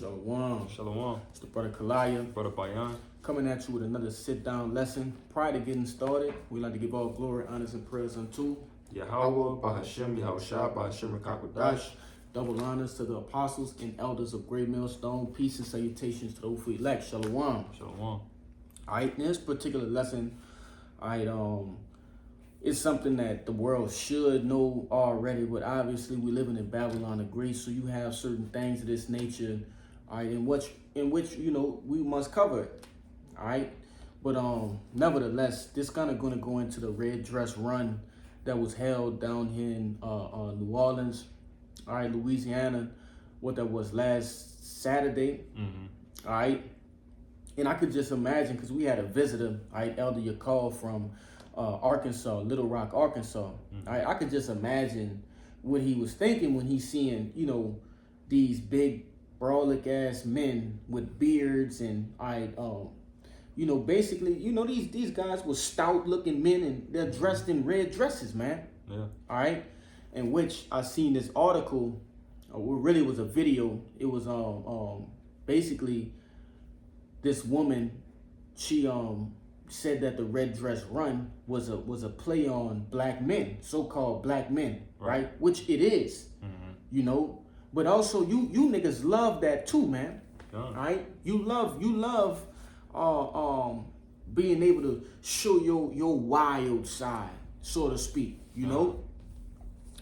Shalom. Shalom. It's the brother Kalaya. Brother Bayan. Coming at you with another sit-down lesson. Prior to getting started, we like to give all glory, honors, and prayers unto Yahweh, Bahashem, Yahushua, Bahashem, Rakakwadash. Double honors to the apostles and elders of Great Millstone. Peace and salutations to those who elect. Shalom. Shalom. All right, in this particular lesson, it's something that the world should know already, but obviously we're living in Babylon of Greece, so you have certain things of this nature, all right, in which we must cover it, all right. But nevertheless, this kind of going to go into the red dress run that was held down here in New Orleans, all right, Louisiana, what that was last Saturday, all right. And I could just imagine, because we had a visitor, all right, Elder Yakal from Arkansas, Little Rock, Arkansas. I could just imagine what he was thinking when he's seeing, these big, brolic ass men with beards and basically, these guys were stout looking men and they're dressed in red dresses, man. Yeah. All right. In which I seen this article, it really was a video. It was basically this woman, she said that the red dress run was a play on black men, so-called black men, right? Which it is, but also you niggas love that too, man. All right, you love being able to show your wild side, so to speak. You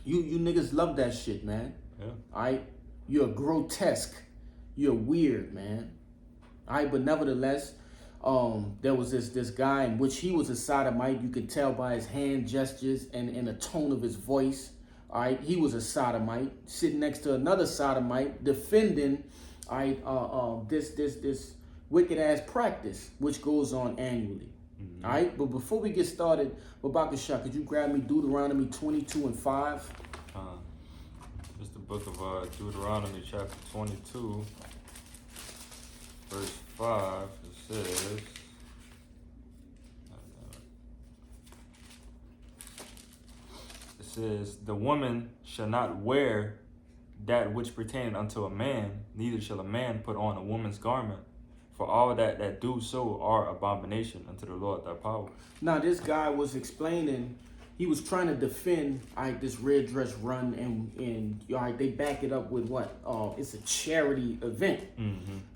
niggas love that shit, man. Yeah. All right, you're grotesque, you're weird, man. All right, but nevertheless, there was this guy in which he was a sodomite. You could tell by his hand gestures and the tone of his voice. All right, he was a sodomite sitting next to another sodomite defending, this wicked ass practice which goes on annually. All right, but before we get started, Babakasha, could you grab me Deuteronomy 22:5? It's the book of Deuteronomy, chapter 22, verse 5. It says, the woman shall not wear that which pertaineth unto a man, neither shall a man put on a woman's garment, for all that do so are abomination unto the Lord thy power. Now this guy was explaining, he was trying to defend this red dress run, and they back it up with what? It's a charity event.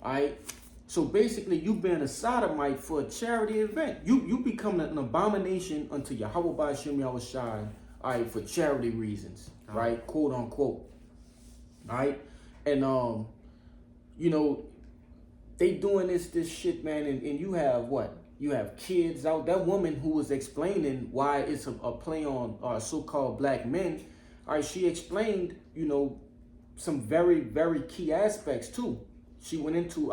All right. So basically, you being a sodomite for a charity event, you become an abomination unto Yahweh Ba'ashem Yahushua, all right, for charity reasons, right? Quote unquote. All right, and they doing this shit, man, and you have what? You have kids out. That woman who was explaining why it's a play on so-called black men, all right, she explained, some very, very key aspects too. She went into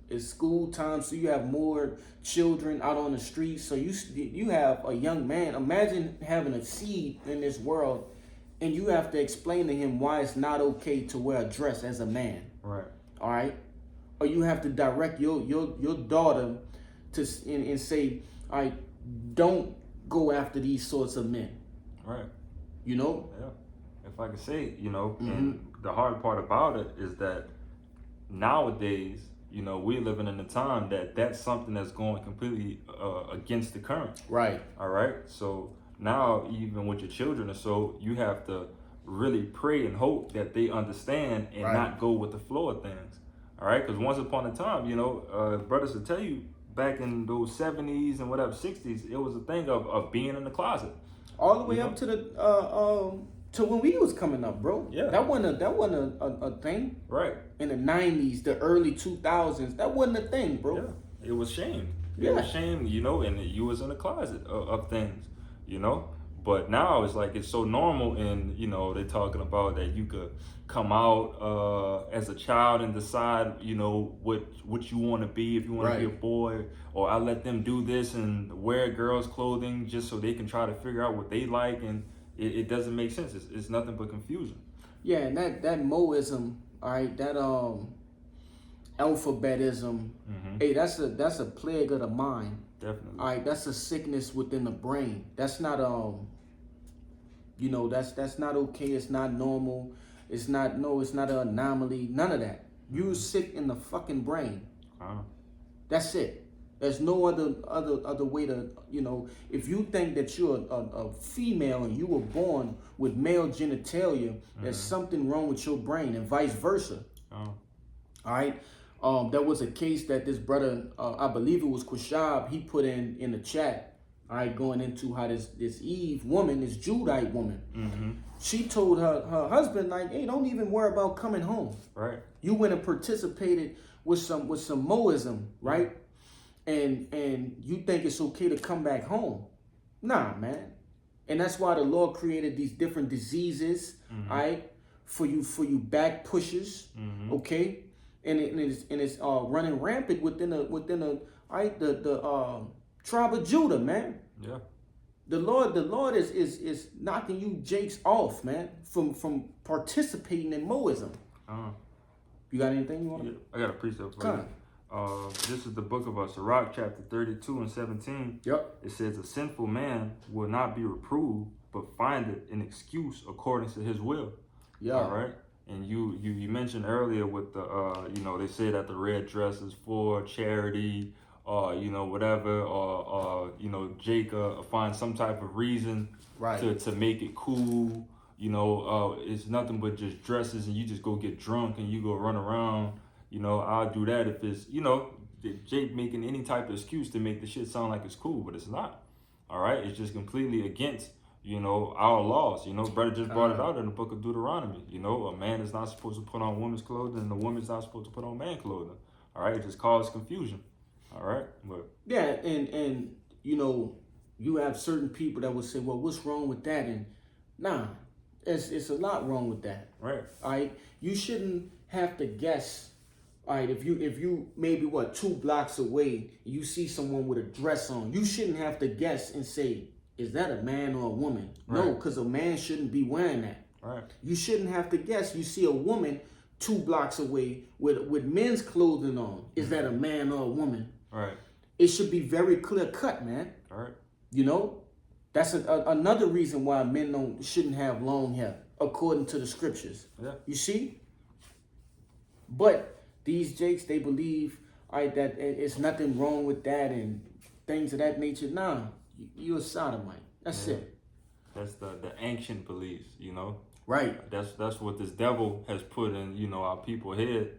it's school time, so you have more children out on the streets. So you have a young man. Imagine having a seed in this world, and you have to explain to him why it's not okay to wear a dress as a man. Right. All right. Or you have to direct your daughter to and say, all right, don't go after these sorts of men. Right. Yeah. If I could say, and the hard part about it is that nowadays, we're living in a time that's something that's going completely against the current. Right. All right. So now, even with your children, so you have to really pray and hope that they understand and not go with the flow of things. All right. Because once upon a time, brothers will tell you back in those 70s and whatever 60s, it was a thing of being in the closet. All the way up to the to when we was coming up, bro. Yeah. That wasn't a thing. Right. In the 90s, the early 2000s, that wasn't a thing, bro. Yeah. It was shame. Yeah. It was shame, and you was in the closet of things, But now it's like it's so normal, and they're talking about that you could come out as a child and decide, what you want to be, if you want to be a boy, or I let them do this and wear girls' clothing just so they can try to figure out what they like, and it doesn't make sense. It's nothing but confusion. Yeah, and that Moism, all right, that alphabetism, hey, that's a plague of the mind. Definitely. All right, that's a sickness within the brain. That's not that's not okay. It's not normal. It's not an anomaly. None of that. You're sick in the fucking brain. Uh, That's it. There's no other way to, if you think that you're a female and you were born with male genitalia, there's something wrong with your brain, and vice versa. All right. There was a case that this brother, I believe it was Quashab, he put in the chat. All right, going into how this Eve woman, this Judite woman, she told her husband, like, hey, don't even worry about coming home. Right. You went and participated with some Moism, right? And you think it's okay to come back home. Nah, man. And that's why the Lord created these different diseases, all right, for you back pushers, okay? And it's running rampant within the tribe of Judah, man. Yeah. The Lord is knocking you jakes off, man, from participating in Moism. You got anything you want to? I got a precept for you. This is the book of Sirach, chapter 32 and 17. Yep. It says, a sinful man will not be reproved, but findeth an excuse according to his will. Yeah. All right. And you mentioned earlier with the, they say that the red dress is for charity, whatever, or Jacob find some type of reason to make it cool. It's nothing but just dresses, and you just go get drunk and you go run around. I'll do that if it's, Jake making any type of excuse to make the shit sound like it's cool, but it's not. All right. It's just completely against, our laws. Brother just brought it out in the book of Deuteronomy. A man is not supposed to put on woman's clothing, and a woman's not supposed to put on man clothing. All right. It just causes confusion. All right. But yeah. And you have certain people that will say, well, what's wrong with that? And nah, it's a lot wrong with that. Right. All right. You shouldn't have to guess. All right, if you maybe 2 blocks away, you see someone with a dress on, you shouldn't have to guess and say, is that a man or a woman? Right. No, because a man shouldn't be wearing that. Right. You shouldn't have to guess. You see a woman 2 blocks away with men's clothing on. Is that a man or a woman? Right. It should be very clear cut, man. All right. That's another reason why men shouldn't have long hair, according to the scriptures. Yeah. You see? But these jakes, they believe, all right, that it's nothing wrong with that and things of that nature. Nah, you're a sodomite. That's it. That's the ancient beliefs, Right. That's what this devil has put in, our people head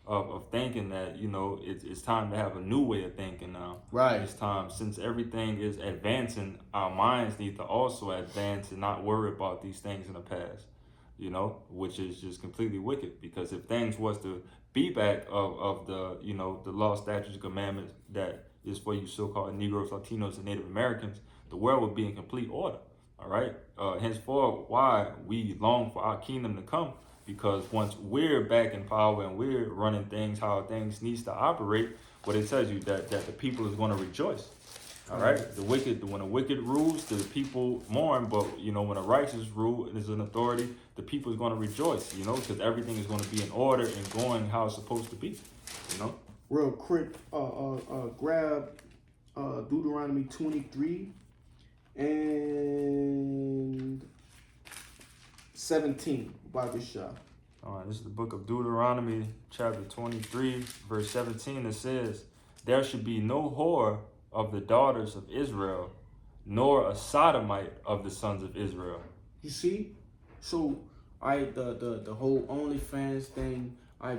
of thinking that, it's time to have a new way of thinking now. Right. It's time, since everything is advancing, our minds need to also advance and not worry about these things in the past, which is just completely wicked. Because if things was to be back of the, the law, statutes, and commandments that is for you so-called Negroes, Latinos, and Native Americans, the world would be in complete order. All right. Henceforth, why we long for our kingdom to come, because once we're back in power and we're running things how things needs to operate, what it tells you that the people is going to rejoice. All right. When the wicked rules, the people mourn, but when a righteous rule is an authority, the people is going to rejoice. Because everything is going to be in order and going how it's supposed to be. Real quick, grab Deuteronomy 23 and 17. Bible shop. All right. This is the book of Deuteronomy, chapter 23, verse 17. It says, "There should be no whore of the daughters of Israel, nor a sodomite of the sons of Israel." You see? So, the whole OnlyFans thing,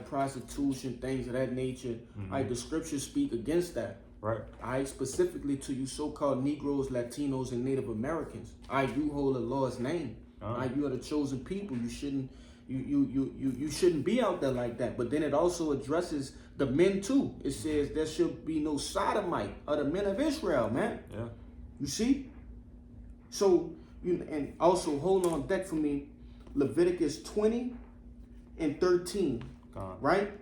prostitution, things of that nature, the scriptures speak against that. Right. Specifically to you so-called Negroes, Latinos, and Native Americans. You hold the Lord's name. You are the chosen people. You shouldn't you shouldn't be out there like that. But then it also addresses the men too. It says there should be no sodomite of the men of Israel, man. Yeah. You see? So and also hold on deck for me, Leviticus 20 and 13. Right?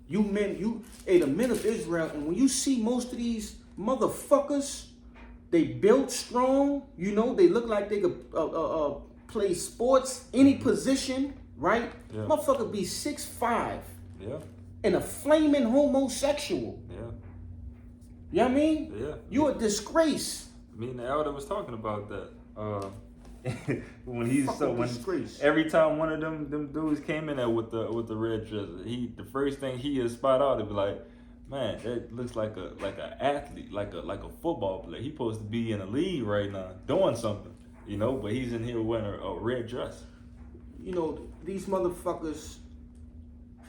The men of Israel, and when you see most of these motherfuckers, they built strong, they look like they could play sports, any position, right? Yeah. Motherfucker be 6'5". Yeah. And a flaming homosexual. Yeah. You know what I mean? Yeah. You're a disgrace. Me and the elder was talking about that. when he's Fucking when disgrace. every time one of them dudes came in there with the red dress, the first thing he would spot out, he'd be like, man, that looks like a athlete, like a football player. He supposed to be in a league right now doing something, you know, but he's in here wearing a red dress. You know, these motherfuckers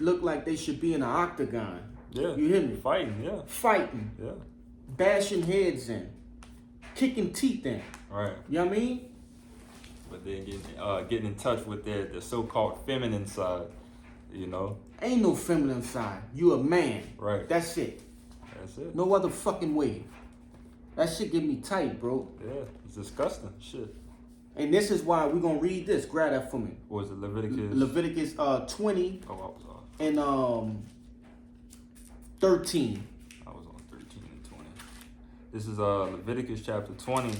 look like they should be in an octagon. Yeah. You hear me? Fighting, yeah. Fighting. Yeah. Bashing heads in. Kicking teeth in. Right. You know what I mean? But then getting in touch with their so-called feminine side, you know. Ain't no feminine side. You a man. Right. That's it. That's it. No other fucking way. That shit get me tight, bro. Yeah, it's disgusting. Shit. And this is why we're gonna read this. Grab that for me. What was it, Leviticus? Leviticus 20 Oh, I was off. and 13. I was on 13 and 20. This is Leviticus chapter 20,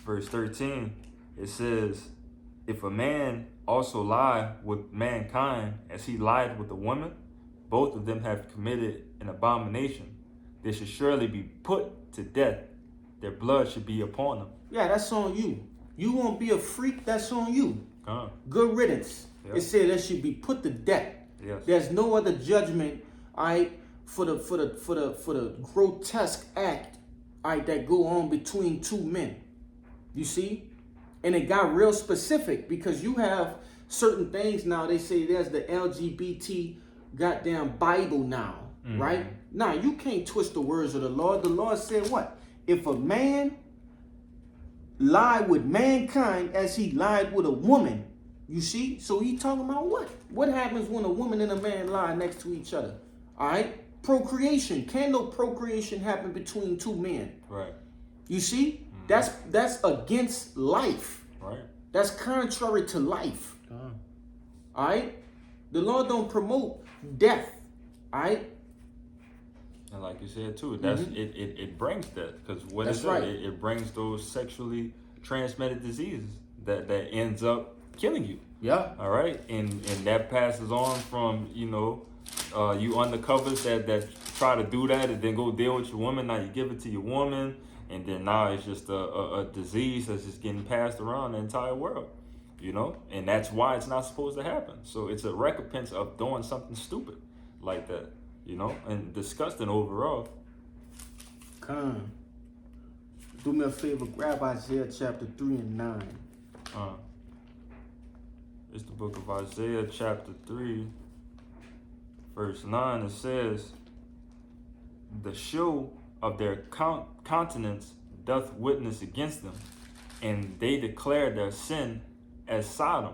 verse 13. It says, if a man also lie with mankind as he lied with a woman, both of them have committed an abomination. They should surely be put to death. Their blood should be upon them. Yeah, that's on you. You won't be a freak, that's on you. Good riddance. Yeah. It said that should be put to death. Yes. There's no other judgment, for the grotesque act, that go on between two men. You see? And it got real specific because you have certain things now. They say there's the LGBT goddamn Bible now, right? Now, you can't twist the words of the Lord. The Lord said what? If a man lie with mankind as he lied with a woman, you see? So he talking about what? What happens when a woman and a man lie next to each other? All right? Procreation. Can no procreation happen between two men? Right. You see? That's against life. Right. That's contrary to life. All right? The Lord don't promote death. All right? And like you said too, that's it brings that, because what That's is it? right. It brings those sexually transmitted diseases that ends up killing you. Yeah. All right, and that passes on from you undercovers that try to do that and then go deal with your woman. Now you give it to your woman, and then now it's just a disease that's just getting passed around the entire world. You know, and that's why it's not supposed to happen. So it's a recompense of doing something stupid like that. You know, and disgusting overall. Come. Do me a favor, grab Isaiah chapter 3 and 9. It's the book of Isaiah chapter 3, verse 9. It says, the show of their countenance doth witness against them, and they declare their sin as Sodom.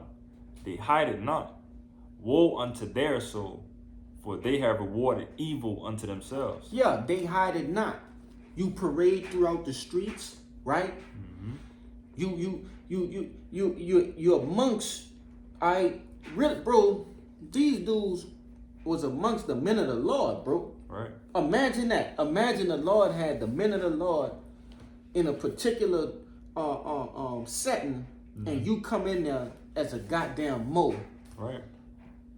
They hide it not. Woe unto their soul, for they have rewarded evil unto themselves. Yeah, they hide it not. You parade throughout the streets, right? You're amongst. Bro. These dudes was amongst the men of the Lord, bro. Right. Imagine that. Imagine the Lord had the men of the Lord in a particular setting, and you come in there as a goddamn mole. Right.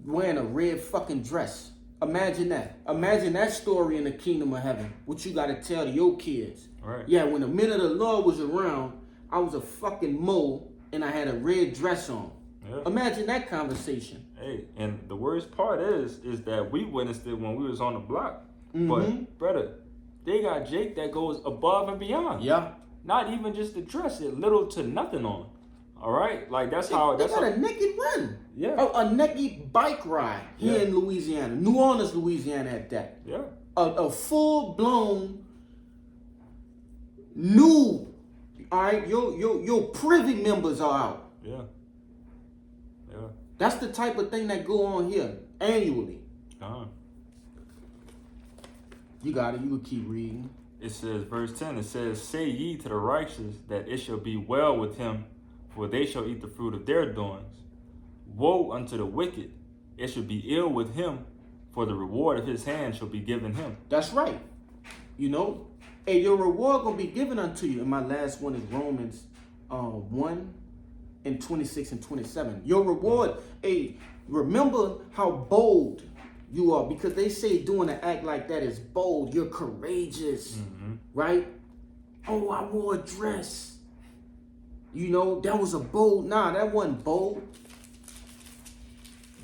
Wearing a red fucking dress. Imagine that. Imagine that story in the kingdom of heaven. What you gotta tell to your kids. Right. Yeah, when the men of the Lord was around, I was a fucking mole and I had a red dress on. Yeah. Imagine that conversation. Hey, and the worst part is that we witnessed it when we was on the block. But brother, they got Jake that goes above and beyond. Yeah. Not even just the dress, it little to nothing on. All right, like that's They how. got a naked run. Yeah. A naked bike ride here in Louisiana. New Orleans, Louisiana at that. Yeah. A full-blown new, all right, your privy members are out. Yeah. Yeah. That's the type of thing that go on here annually. You got it. You can keep reading. It says, verse 10, it says, say ye to the righteous that it shall be well with him, for they shall eat the fruit of their doings. Woe unto the wicked, it shall be ill with him, for the reward of his hand shall be given him. That's right. You know, and your reward gonna be given unto you. And my last one is Romans 1 and 26 and 27. Your reward, remember how bold you are, because they say doing an act like that is bold. You're courageous, right? Oh, I wore a dress. You know, that was a bold. Nah, that wasn't bold.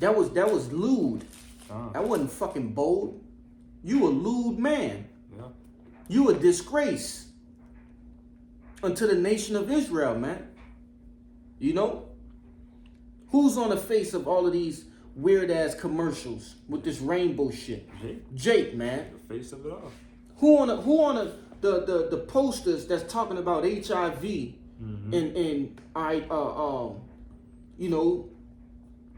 That was lewd. That wasn't fucking bold. You a lewd man. Yeah. You a disgrace unto the nation of Israel, man. You know? Who's on the face of all of these weird ass commercials with this rainbow shit? Jake, man. The face of it all. Who on the posters that's talking about HIV and you know,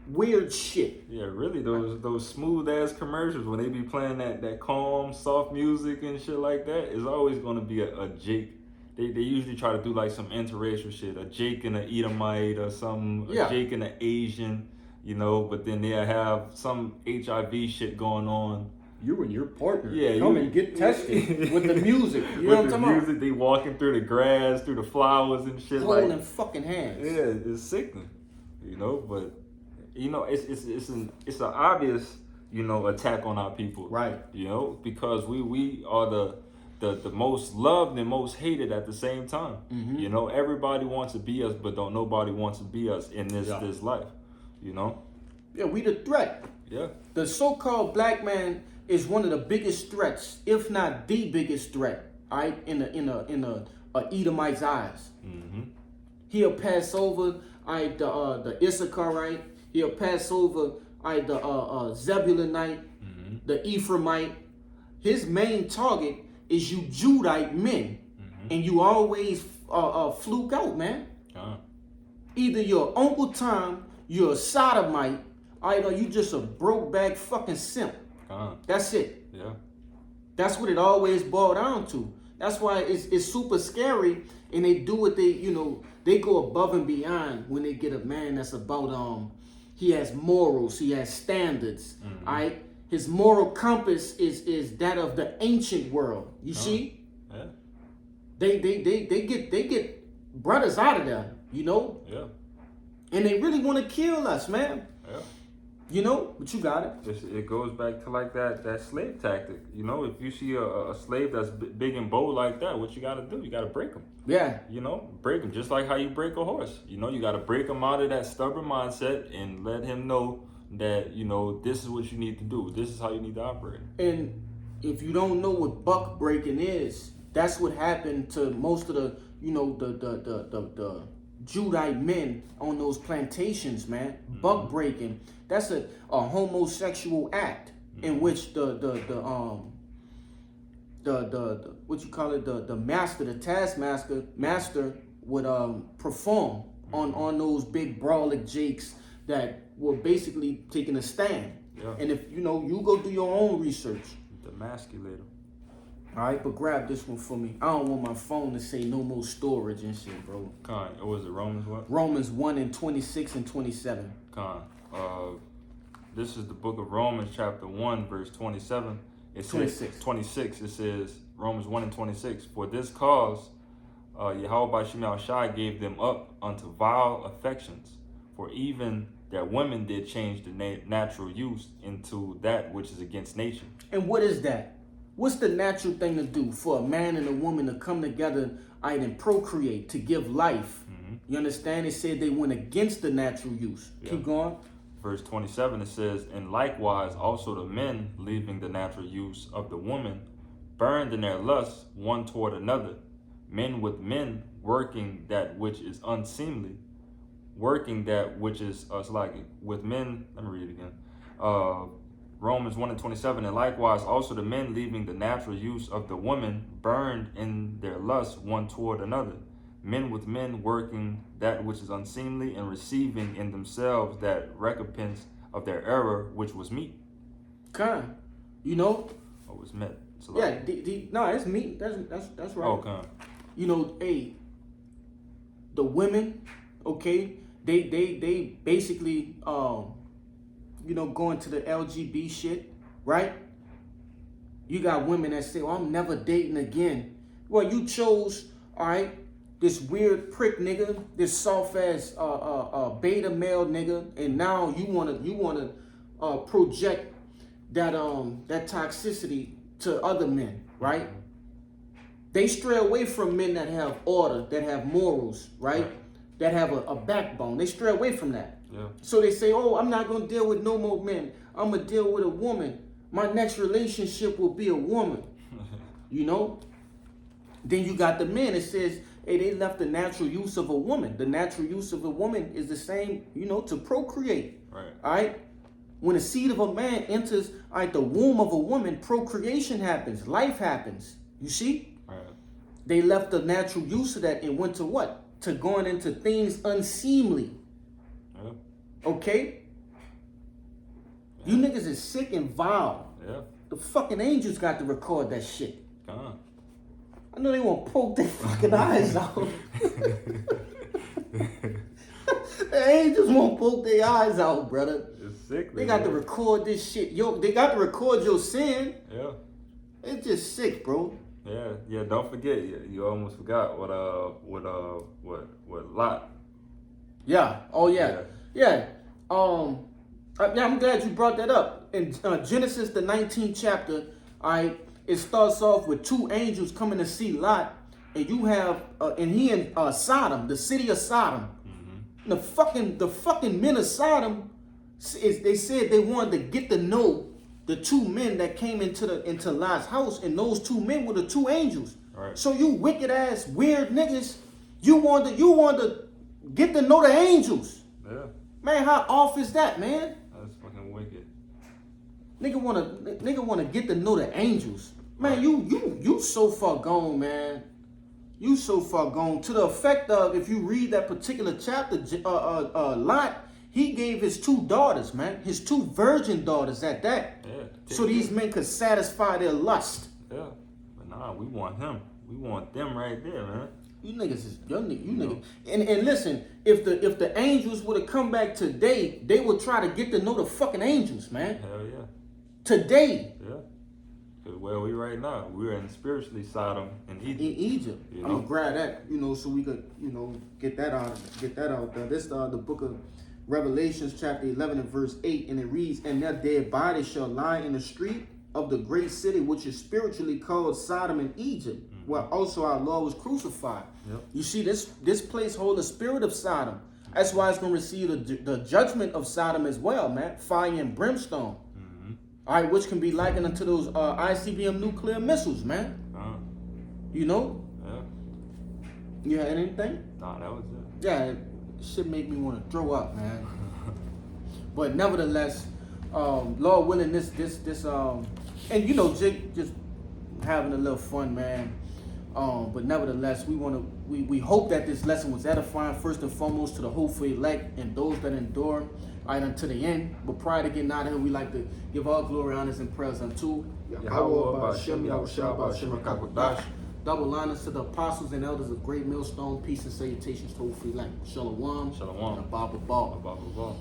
weird shit. Yeah, really those smooth ass commercials when they be playing that calm, soft music and shit like that, is always gonna be a Jake. They usually try to do like some interracial shit, a Jake and an Edomite or some a Jake and an Asian, you know, but then they'll have some HIV shit going on. You and your partner. Yeah, come and get tested with the music. You know what I'm talking about? Music, they walking through the grass, through the flowers and shit. Holding fucking hands. Yeah, it's sickening. You know, but you know, it's an obvious, you know, attack on our people. Right. You know, because we are the most loved and most hated at the same time. You know, everybody wants to be us, but don't nobody wants to be us in this life. You know? Yeah, we the threat. Yeah. The so-called black man is one of the biggest threats, if not the biggest threat, all right, in a Edomite's eyes. He'll pass over, all right, the Issacharite. He'll pass over, all right, the Zebulonite, the Ephraimite. His main target is you Judite men, and you always fluke out, man. Either you're Uncle Tom, you're a sodomite, all right, or you just a broke back fucking simp. That's it. Yeah. That's what it always boiled down to. That's why it's super scary, and they do what they go above and beyond when they get a man that's about he has morals, he has standards. All right, his moral compass is that of the ancient world. You see? Yeah. They get brothers out of there, you know? Yeah. And they really want to kill us, man. Yeah. You know, but you got it. It goes back to like that slave tactic. You know, if you see a slave that's big and bold like that, what you got to do? You got to break him. Yeah. You know, break him just like how you break a horse. You know, you got to break him out of that stubborn mindset and let him know that, you know, this is what you need to do. This is how you need to operate. And if you don't know what buck breaking is, that's what happened to most of the, you know, the Judite men on those plantations, man. Buck breaking. That's a homosexual act in which the what you call it, the master, the taskmaster would perform on those big brawling jakes that were basically taking a stand. Yeah. And if you know, you go do your own research. The emasculator. All right, but grab this one for me. I don't want my phone to say no more storage and shit, bro. Con, what was it, Romans what? Romans 1 and 26 and 27. Con, this is the book of Romans chapter 1 verse 27. It says 26. It says Romans 1 and 26. For this cause, Yahweh Shemel Shai gave them up unto vile affections. For even their women did change the natural use into that which is against nature. And what is that? What's the natural thing to do for a man and a woman to come together and procreate, to give life? You understand? It said they went against the natural use. Yeah. Keep going. Verse 27, it says, and likewise also the men, leaving the natural use of the woman, burned in their lust one toward another, men with men, working that which is unseemly, working that which is with men. Let me read it again. Romans 1 and 27, and likewise also the men, leaving the natural use of the woman, burned in their lust one toward another, men with men, working that which is unseemly, and receiving in themselves that recompense of their error, which was meat. Con, you know? Oh, was met. So yeah, no, it's meat. That's right. Oh, con. You know, hey, the women, okay, they basically you know, going to the LGB shit, right? You got women that say, well, I'm never dating again. Well, you chose, all right, this weird prick nigga, this soft ass beta male nigga, and now you wanna project that that toxicity to other men, right? They stray away from men that have order, that have morals, right? that have a backbone. They stray away from that. Yeah. So they say, oh, I'm not going to deal with no more men. I'm going to deal with a woman. My next relationship will be a woman. You know? Then you got the men. It says, hey, they left the natural use of a woman. The natural use of a woman is the same, you know, to procreate. Right. All right? When the seed of a man enters the womb of a woman, procreation happens. Life happens. You see? Right. They left the natural use of that and went to what? To going into things unseemly. Yeah. Okay? You niggas is sick and vile. Yeah. The fucking angels got to record that shit. Come on. I know they want to poke their fucking eyes out. The angels want to poke their eyes out, brother. It's sick. They got to record this shit. Yo, they got to record your sin. Yeah. It's just sick, bro. Yeah. Don't forget. You almost forgot what Lot. Yeah. Oh yeah. Yeah. I'm glad you brought that up. In Genesis, the 19th chapter, it starts off with two angels coming to see Lot, and you have and he in Sodom, the city of Sodom. Mm-hmm. The fucking men of Sodom, they said they wanted to get to know the two men that came into Lot's house, and those two men were the two angels. Right. So you wicked ass weird niggas, you want to get to know the angels. Yeah. Man, how off is that, man? That's fucking wicked. Nigga wanna get to know the angels. Man, you so far gone, man. You so far gone. To the effect of, if you read that particular chapter, Lot, he gave his two daughters, man. His two virgin daughters at that. Yeah. So these men could satisfy their lust. Yeah. But nah, we want him. We want them right there, man. You niggas is niggas. And listen, if the angels would have come back today, they would try to get to know the fucking angels, man. Hell yeah. Today. Yeah. Cause where we right now, we're in spiritually Sodom and Egypt. In Egypt. You I'm know? gonna grab that, so we could, get that out there. This the book of Revelations chapter 11 and verse 8, and it reads, and their dead bodies shall lie in the street of the great city, which is spiritually called Sodom and Egypt, where also our Lord was crucified. Yep. You see, this place holds the spirit of Sodom. That's why it's going to receive the judgment of Sodom as well, man. Fire and brimstone. Mm-hmm. All right, which can be likened unto those ICBM nuclear missiles, man. You know? Yeah. You had anything? Nah, that was it. Yeah, shit make me want to throw up, man. But nevertheless, Lord willing, this and Jake just having a little fun, man. But nevertheless, we hope that this lesson was edifying first and foremost to the hopeful elect and those that endure right unto the end. But prior to getting out of here, we like to give all glory, honors, and prayers unto Yahweh, Hashem, Yahushua, Hashem, HaKadosh. Double honors to the apostles and elders of Great Millstone. Peace and salutations to hopeful elect. Shalom. Shalom. And Abba Ball. Abba Ball.